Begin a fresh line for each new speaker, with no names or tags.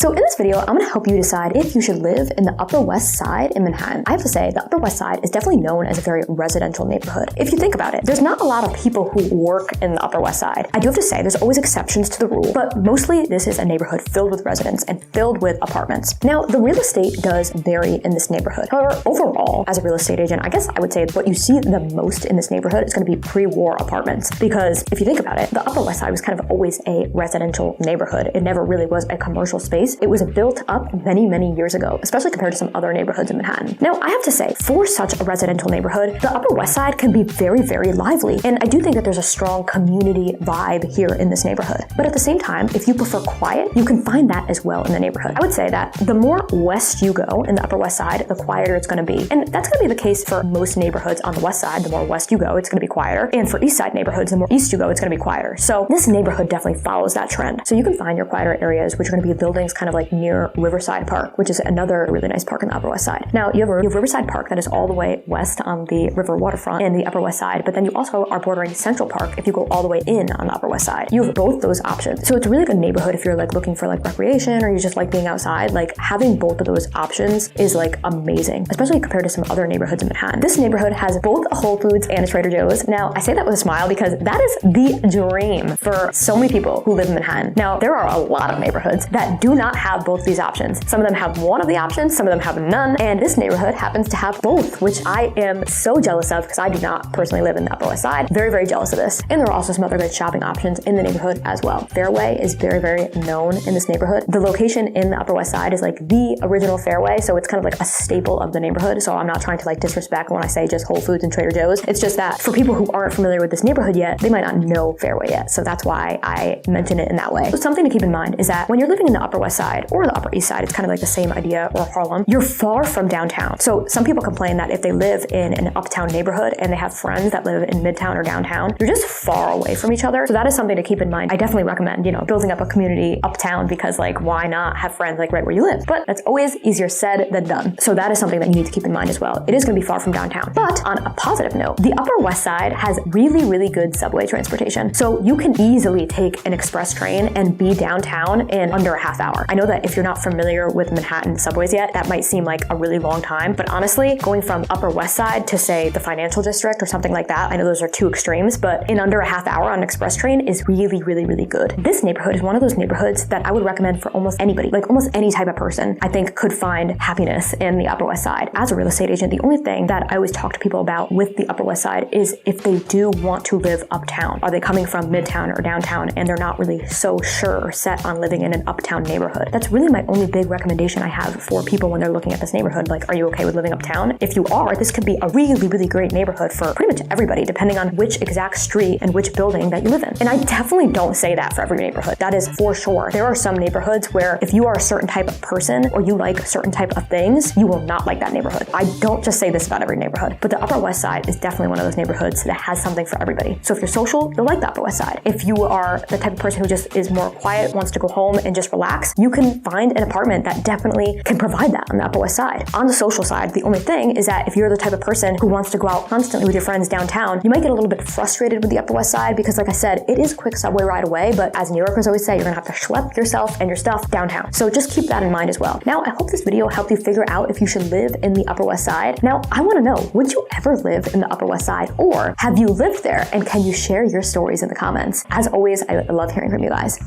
So in this video, I'm going to help you decide if you should live in the Upper West Side in Manhattan. I have to say, the Upper West Side is definitely known as a very residential neighborhood. If you think about it, there's not a lot of people who work in the Upper West Side. I do have to say, there's always exceptions to the rule, but mostly this is a neighborhood filled with residents and filled with apartments. Now, the real estate does vary in this neighborhood. However, overall, as a real estate agent, I guess I would say what you see the most in this neighborhood is going to be pre-war apartments. Because if you think about it, the Upper West Side was kind of always a residential neighborhood. It never really was a commercial space. It was built up many, many years ago, especially compared to some other neighborhoods in Manhattan. Now, I have to say, for such a residential neighborhood, the Upper West Side can be very, very lively. And I do think that there's a strong community vibe here in this neighborhood. But at the same time, if you prefer quiet, you can find that as well in the neighborhood. I would say that the more west you go in the Upper West Side, the quieter it's going to be. And that's going to be the case for most neighborhoods on the West Side. The more west you go, it's going to be quieter. And for East Side neighborhoods, the more east you go, it's going to be quieter. So this neighborhood definitely follows that trend. So you can find your quieter areas, which are going to be buildings kind of like near Riverside Park, which is another really nice park in the Upper West Side. Now, you have Riverside Park that is all the way west on the river waterfront in the Upper West Side, but then you also are bordering Central Park if you go all the way in on the Upper West Side. You have both those options. So it's a really good neighborhood if you're like looking for like recreation or you just like being outside. Like having both of those options is like amazing, especially compared to some other neighborhoods in Manhattan. This neighborhood has both a Whole Foods and a Trader Joe's. Now, I say that with a smile because that is the dream for so many people who live in Manhattan. Now, there are a lot of neighborhoods that do not have both these options. Some of them have one of the options, some of them have none, and this neighborhood happens to have both, which I am so jealous of because I do not personally live in the Upper West Side. Very, very jealous of this. And there are also some other good shopping options in the neighborhood as well. Fairway is very, very known in this neighborhood. The location in the Upper West Side is like the original Fairway, so it's kind of like a staple of the neighborhood. So I'm not trying to like disrespect when I say just Whole Foods and Trader Joe's. It's just that for people who aren't familiar with this neighborhood yet, they might not know Fairway yet. So that's why I mention it in that way. So something to keep in mind is that when you're living in the Upper West Side or the Upper East Side, it's kind of like the same idea, or Harlem, you're far from downtown. So some people complain that if they live in an uptown neighborhood and they have friends that live in Midtown or downtown, you're just far away from each other. So that is something to keep in mind. I definitely recommend, building up a community uptown because like, why not have friends like right where you live? But that's always easier said than done. So that is something that you need to keep in mind as well. It is going to be far from downtown. But on a positive note, the Upper West Side has really, really good subway transportation. So you can easily take an express train and be downtown in under a half hour. I know that if you're not familiar with Manhattan subways yet, that might seem like a really long time, but honestly, going from Upper West Side to say the financial district or something like that, I know those are two extremes, but in under a half hour on an express train is really, really, really good. This neighborhood is one of those neighborhoods that I would recommend for almost anybody, like almost any type of person, I think could find happiness in the Upper West Side. As a real estate agent, the only thing that I always talk to people about with the Upper West Side is if they do want to live uptown. Are they coming from Midtown or downtown and they're not really so sure or set on living in an uptown neighborhood? That's really my only big recommendation I have for people when they're looking at this neighborhood. Like, are you okay with living uptown? If you are, this could be a really, really great neighborhood for pretty much everybody, depending on which exact street and which building that you live in. And I definitely don't say that for every neighborhood. That is for sure. There are some neighborhoods where if you are a certain type of person or you like certain type of things, you will not like that neighborhood. I don't just say this about every neighborhood, but the Upper West Side is definitely one of those neighborhoods that has something for everybody. So if you're social, you'll like the Upper West Side. If you are the type of person who just is more quiet, wants to go home and just relax, you can find an apartment that definitely can provide that on the Upper West Side. On the social side, the only thing is that if you're the type of person who wants to go out constantly with your friends downtown, you might get a little bit frustrated with the Upper West Side because, like I said, it is a quick subway ride away, but as New Yorkers always say, you're gonna have to schlep yourself and your stuff downtown. So just keep that in mind as well. Now, I hope this video helped you figure out if you should live in the Upper West Side. Now, I wanna know, would you ever live in the Upper West Side, or have you lived there, and can you share your stories in the comments? As always, I love hearing from you guys.